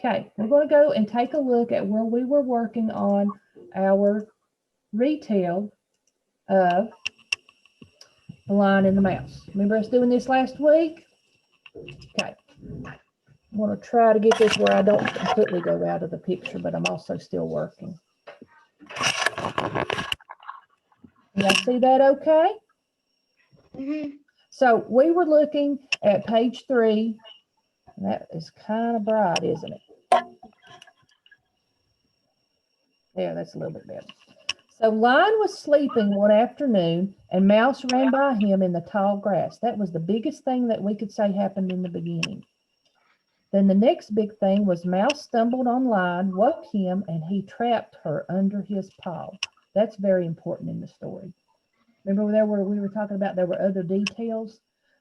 Okay, we're going to go and take a look at where we were working on our retell of The Lion and the Mouse. Remember us doing this last week? Okay. I'm going to try to get this where I don't completely go out of the picture, but I'm also still working. Y'all see that okay? Mm-hmm. So we were looking at page 3. That is kind of bright, isn't it? Yeah, that's a little bit better. So Lion was sleeping one afternoon, and Mouse ran by him in the tall grass. That was the biggest thing that we could say happened in the beginning. Then the next big thing was Mouse stumbled on Lion, woke him, and he trapped her under his paw. That's very important in the story. Remember we were talking about there were other details,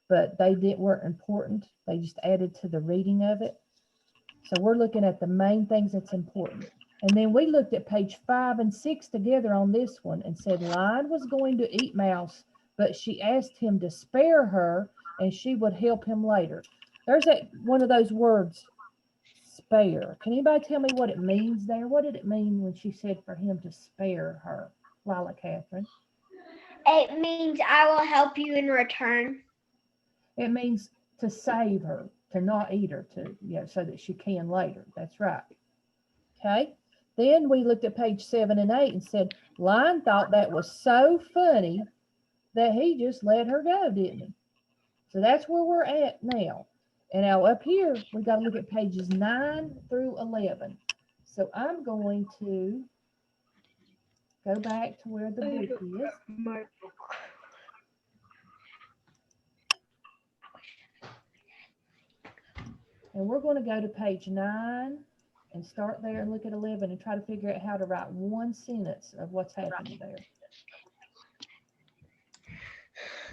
but weren't important. They just added to the reading of it. So we're looking at the main things that's important. And then we looked at page 5 and 6 together on this one and said Lion was going to eat Mouse, but she asked him to spare her and she would help him later. There's one of those words, spare. Can anybody tell me what it means there? What did it mean when she said for him to spare her, Lila Catherine? It means I will help you in return. It means to save her, to not eat her, so that she can later. That's right. Okay. Then we looked at page 7 and 8 and said, Lion thought that was so funny that he just let her go, didn't he? So that's where we're at now. And now up here, we got to look at pages 9 through 11. So I'm going to go back to where the book is. And we're going to go to page 9 and start there and look at 11 and try to figure out how to write one sentence of what's happening there.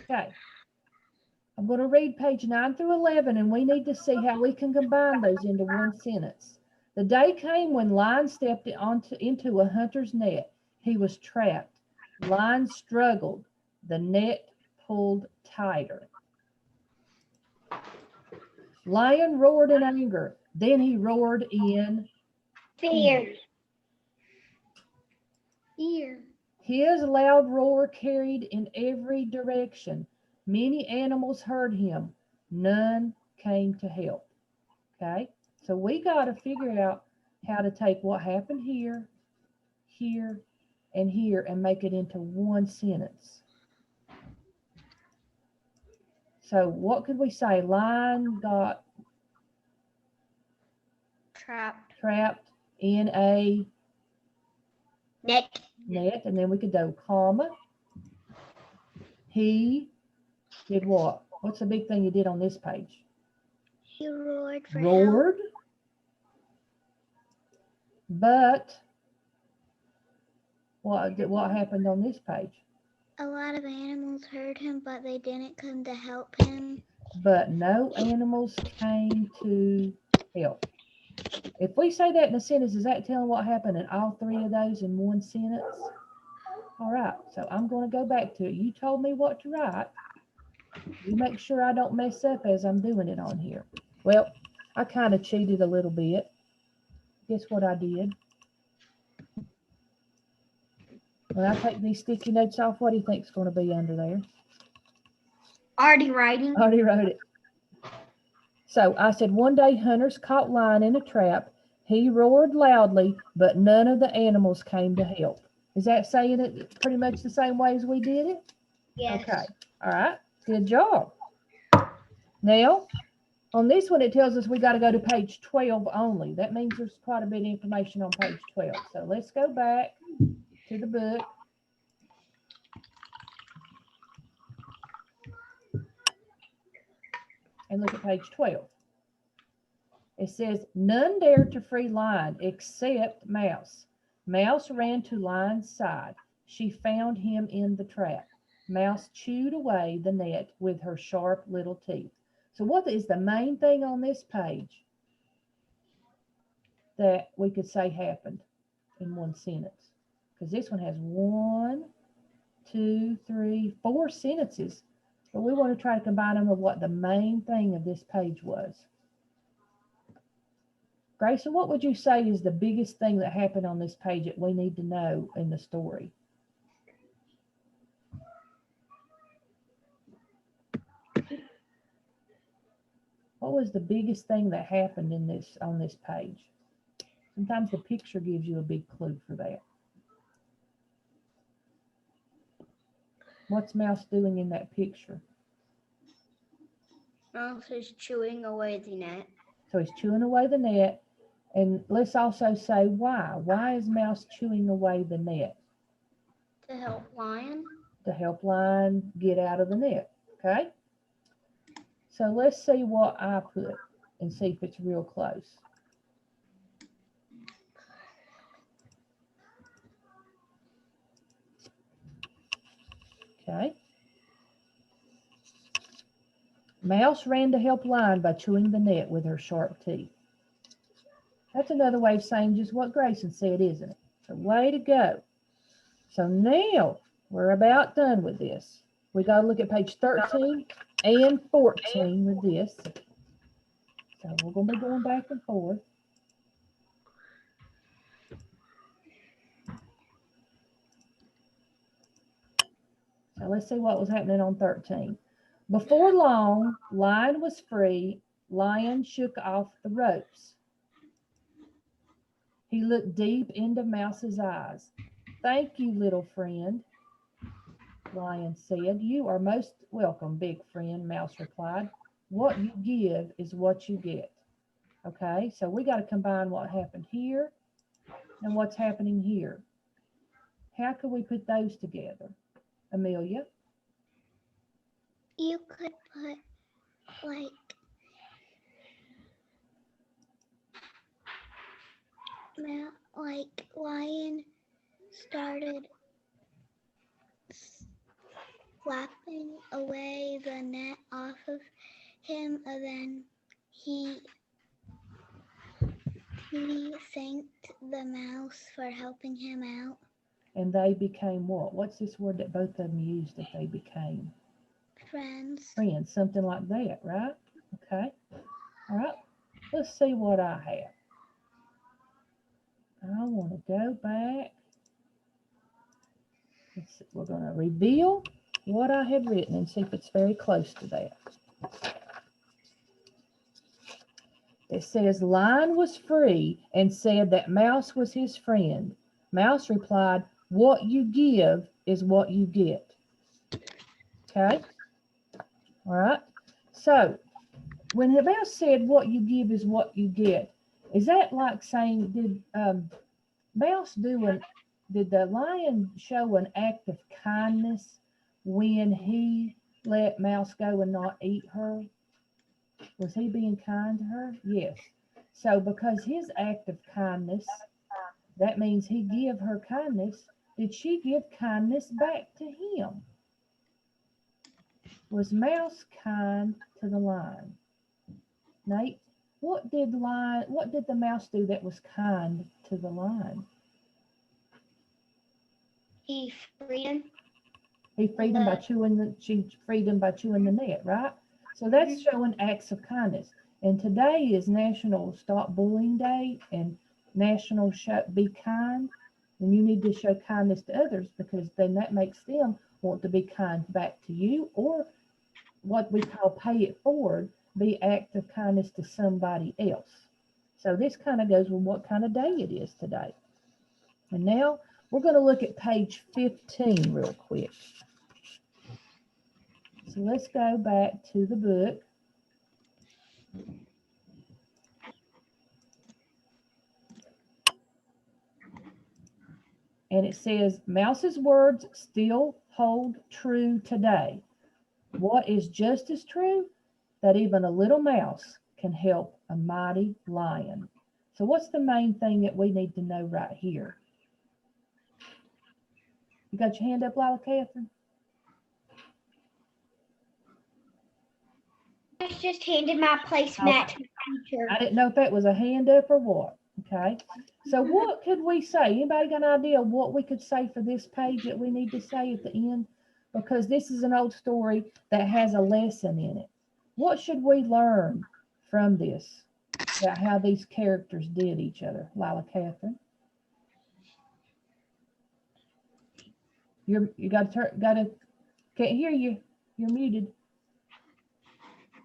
Okay. I'm going to read page 9 through 11, and we need to see how we can combine those into one sentence. The day came when Lion stepped into a hunter's net. He was trapped. Lion struggled. The net pulled tighter. Lion roared in anger. Then he roared in fear. His loud roar carried in every direction. Many animals heard him. None came to help. Okay, so we got to figure out how to take what happened here, here, and here and make it into one sentence. So what could we say? Lion got trapped in a net. And then we could do comma. He did what? What's the big thing you did on this page? He roared for help. But what happened on this page? A lot of animals heard him, but they didn't come to help him. But no animals came to help. If we say that in a sentence, is that telling what happened in all 3 of those in one sentence? All right, so I'm going to go back to it. You told me what to write. You make sure I don't mess up as I'm doing it on here. Well, I kind of cheated a little bit. Guess what I did? When I take these sticky notes off, what do you think is going to be under there? Already writing. Already wrote it. So I said, one day hunters caught Lion in a trap. He roared loudly, but none of the animals came to help. Is that saying it pretty much the same way as we did it? Yes. Okay. All right. Good job. Now, on this one, it tells us we got to go to page 12 only. That means there's quite a bit of information on page 12. So let's go back to the book. And look at page 12. It says, none dared to free Lion except Mouse. Mouse ran to Lion's side. She found him in the trap. Mouse chewed away the net with her sharp little teeth. So what is the main thing on this page that we could say happened in one sentence? Because this one has 1, 2, 3, 4 sentences. But we want to try to combine them with what the main thing of this page was. Grayson, what would you say is the biggest thing that happened on this page that we need to know in the story? What was the biggest thing that happened in this on this page? Sometimes the picture gives you a big clue for that. What's Mouse doing in that picture? Mouse is chewing away the net. So he's chewing away the net. And let's also say why. Why is Mouse chewing away the net? To help Lion. To help Lion get out of the net. Okay? So let's see what I put and see if it's real close. Okay. Mouse ran to help Lion by chewing the net with her sharp teeth. That's another way of saying just what Grayson said, isn't it? So way to go. So now we're about done with this. We got to look at page 13 and 14 with this. So we're going to be going back and forth. So let's see what was happening on 13. Before long, Lion was free. Lion shook off the ropes. He looked deep into Mouse's eyes. Thank you, little friend, Lion said. You are most welcome, big friend, Mouse replied. What you give is what you get. Okay, so we got to combine what happened here and what's happening here. How could we put those together? Amelia? You could put like Lion started slapping away the net off of him, and then he thanked the mouse for helping him out. And they became what? What's this word that both of them used that they became? Friends. Friends, something like that, right? Okay. All right. Let's see what I have. I want to go back. We're going to reveal what I had written and see if it's very close to that. It says, Lion was free and said that Mouse was his friend. Mouse replied, what you give is what you get. Okay? All right? So, when the mouse said what you give is what you get, is that like saying, did the lion show an act of kindness when he let Mouse go and not eat her? Was he being kind to her? Yes. So because his act of kindness, that means he gave her kindness. Did she give kindness back to him? Was Mouse kind to the lion? Nate, what did the mouse do that was kind to the lion? He freed him. He freed him by chewing she freed him by chewing the net, right? So that's showing acts of kindness. And today is National Stop Bullying Day and National Be Kind. And you need to show kindness to others because then that makes them want to be kind back to you, or what we call pay it forward, be act of kindness to somebody else. So this kind of goes with what kind of day it is today. And now we're going to look at page 15 real quick. So let's go back to the book. And it says, Mouse's words still hold true today. What is just as true? That even a little mouse can help a mighty lion. So what's the main thing that we need to know right here? You got your hand up, Lila Catherine? I just handed my placemat to the teacher. I didn't know if that was a hand up or what. Okay. So what could we say? Anybody got an idea of what we could say for this page that we need to say at the end? Because this is an old story that has a lesson in it. What should we learn from this? about how these characters did each other. Lila Catherine. You can't hear you. You're muted.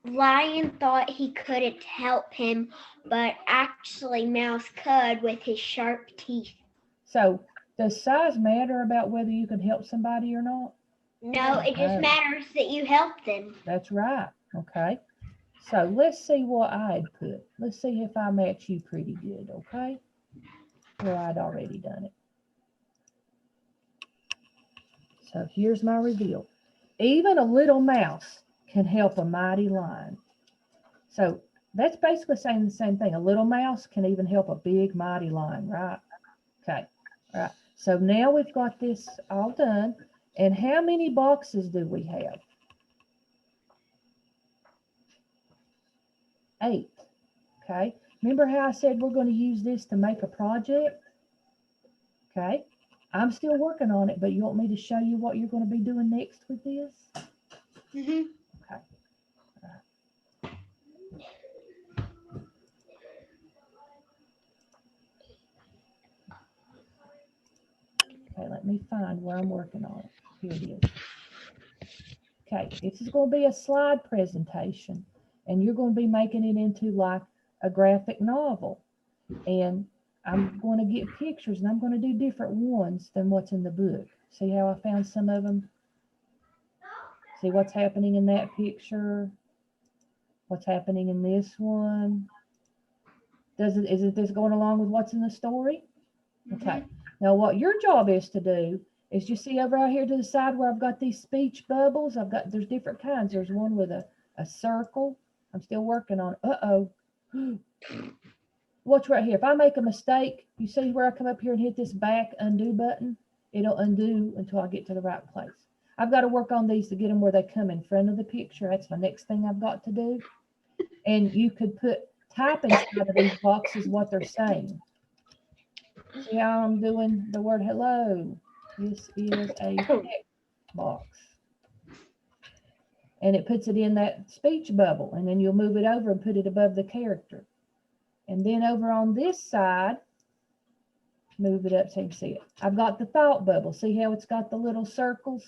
Lion thought he couldn't help him, but actually Mouse could with his sharp teeth. So does size matter about whether you can help somebody or not? No, it just Oh. matters that you help them. That's right. Okay. So let's see what I'd put. Let's see if I match you pretty good, okay? Well, I'd already done it. So here's my reveal. Even a little mouse can help a mighty lion. So that's basically saying the same thing. A little mouse can even help a big mighty lion, right? Okay. All right. So now we've got this all done. And how many boxes do we have? 8. Okay. Remember how I said we're going to use this to make a project? Okay. I'm still working on it, but you want me to show you what you're going to be doing next with this? Mm-hmm. Okay. All right. Okay, let me find where I'm working on it. Here it is. Okay, this is going to be a slide presentation, and you're going to be making it into like a graphic novel. And I'm going to get pictures, and I'm going to do different ones than what's in the book. See how I found some of them? See what's happening in that picture? What's happening in this one? Isn't this going along with what's in the story? Okay. Now what your job is to do is, you see over out here to the side where I've got these speech bubbles? There's different kinds. There's one with a circle. I'm still working on it. Uh-oh. Watch right here. If I make a mistake, you see where I come up here and hit this back undo button? It'll undo until I get to the right place. I've got to work on these to get them where they come in front of the picture. That's my next thing I've got to do. And you could type inside of these boxes what they're saying. See how I'm doing the word hello? This is a text box. And it puts it in that speech bubble. And then you'll move it over and put it above the character. And then over on this side, move it up so you can see it. I've got the thought bubble. See how it's got the little circles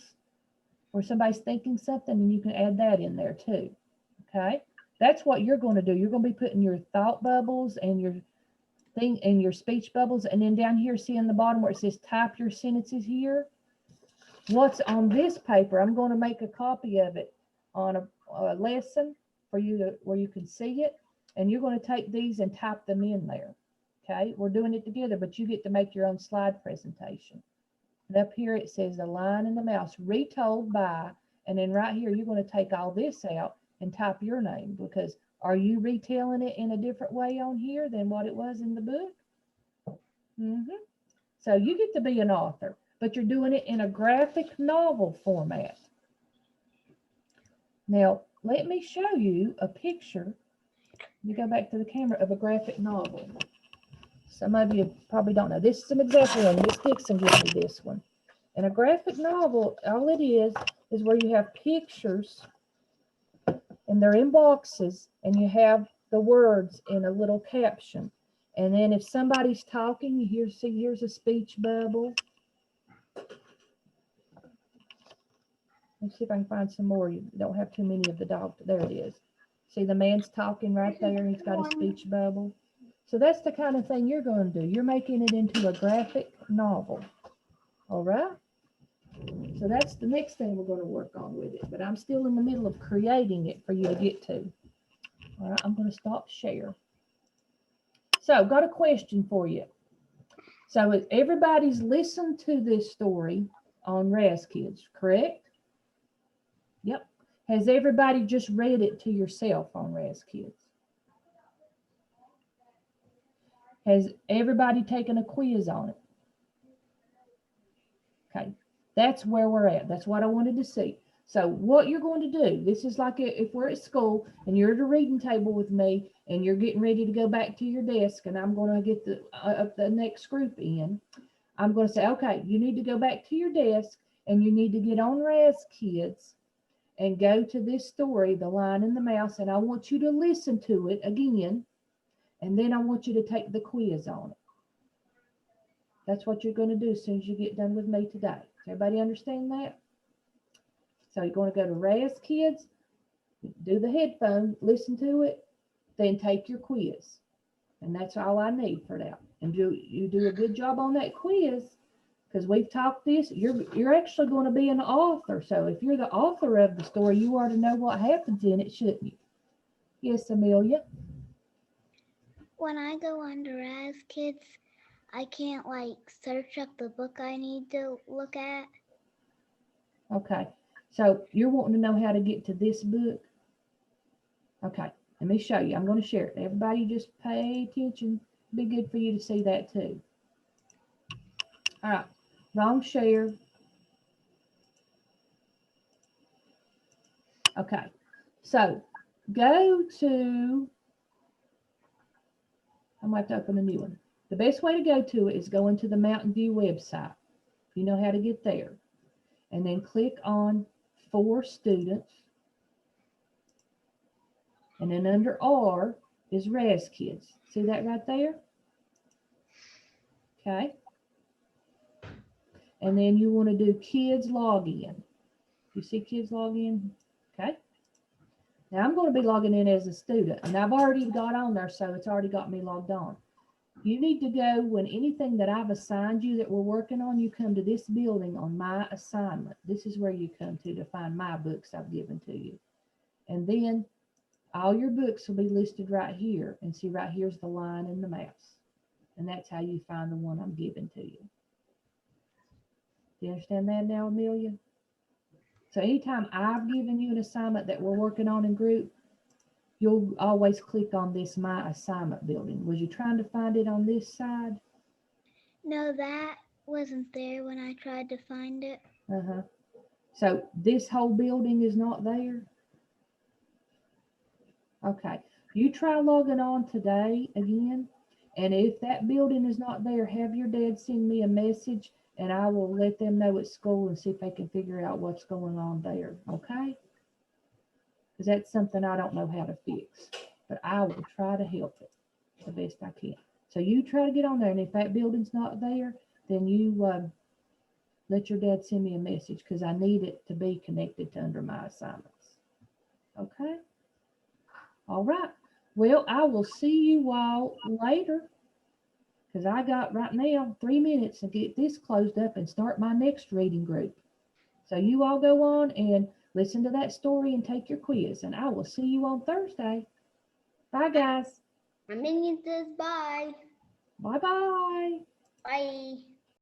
where somebody's thinking something, and you can add that in there too. Okay? That's what you're going to do. You're going to be putting your thought bubbles and your thing and your speech bubbles, and then down here, see in the bottom where it says type your sentences here. What's on this paper, I'm going to make a copy of it on a lesson for you to where you can see it, and you're going to take these and type them in there. Okay, we're doing it together, but you get to make your own slide presentation. And up here it says The Lion and the Mouse, retold by, and then right here you're going to take all this out and type your name, because are you retelling it in a different way on here than what it was in the book? So you get to be an author, but you're doing it in a graphic novel format. Now, let me show you a picture. Let me go back to the camera of a graphic novel. Some of you probably don't know. This is an example one. Miss Dixon gave me this one. And a graphic novel, all it is where you have pictures, and they're in boxes, and you have the words in a little caption. And then if somebody's talking, you here's a speech bubble. Let's see if I can find some more. You don't have too many of the dog. There it is. See, the man's talking right there, and he's got a speech bubble. So that's the kind of thing you're going to do. You're making it into a graphic novel. All right? So that's the next thing we're going to work on with it. But I'm still in the middle of creating it for you to get to. All right, I'm going to stop share. So, got a question for you. So, everybody's listened to this story on Raz Kids, correct? Yep. Has everybody just read it to yourself on Raz Kids? Has everybody taken a quiz on it? Okay, that's where we're at. That's what I wanted to see. So what you're going to do, this is like if we're at school and you're at a reading table with me and you're getting ready to go back to your desk, and I'm going to get the next group in. I'm going to say, okay, you need to go back to your desk and you need to get on Raz Kids and go to this story, The Lion and the Mouse, and I want you to listen to it again. And then I want you to take the quiz on it. That's what you're going to do as soon as you get done with me today. Does everybody understand that? So you're going to go to Raz Kids, do the headphone, listen to it, then take your quiz. And that's all I need for that. And you do a good job on that quiz, because we've talked this. You're actually going to be an author. So if you're the author of the story, you ought to know what happens in it, shouldn't you? Yes, Amelia. When I go on to Raz Kids, I can't like search up the book I need to look at. Okay. So you're wanting to know how to get to this book? Okay. Let me show you. I'm going to share it. Everybody just pay attention. It'd be good for you to see that too. All right. Wrong share. Okay. So go to, I'm going to have to open a new one. The best way to go to it is go into the Mountain View website. You know how to get there. And then click on For Students. And then under R is Raz Kids. See that right there? Okay. And then you want to do Kids Login. You see Kids Login? Okay. Now I'm going to be logging in as a student, and I've already got on there, so it's already got me logged on. You need to go, when anything that I've assigned you that we're working on, you come to this building on My Assignment. This is where you come to find my books I've given to you. And then all your books will be listed right here. And see, right here's the line and the mouse. And that's how you find the one I'm giving to you. Do you understand that now, Amelia? So anytime I've given you an assignment that we're working on in group, you'll always click on this My Assignment building. Was you trying to find it on this side? No, that wasn't there when I tried to find it. Uh-huh. So this whole building is not there? Okay. You try logging on today again, and if that building is not there, have your dad send me a message, and I will let them know at school and see if they can figure out what's going on there, okay? Because that's something I don't know how to fix, but I will try to help it the best I can. So you try to get on there, and if that building's not there, then you let your dad send me a message, because I need it to be connected to under My Assignments. Okay? All right. Well, I will see you all later, because I got right now 3 minutes to get this closed up and start my next reading group. So you all go on and listen to that story and take your quiz, and I will see you on Thursday. Bye, guys. My minion says bye. Bye-bye. Bye.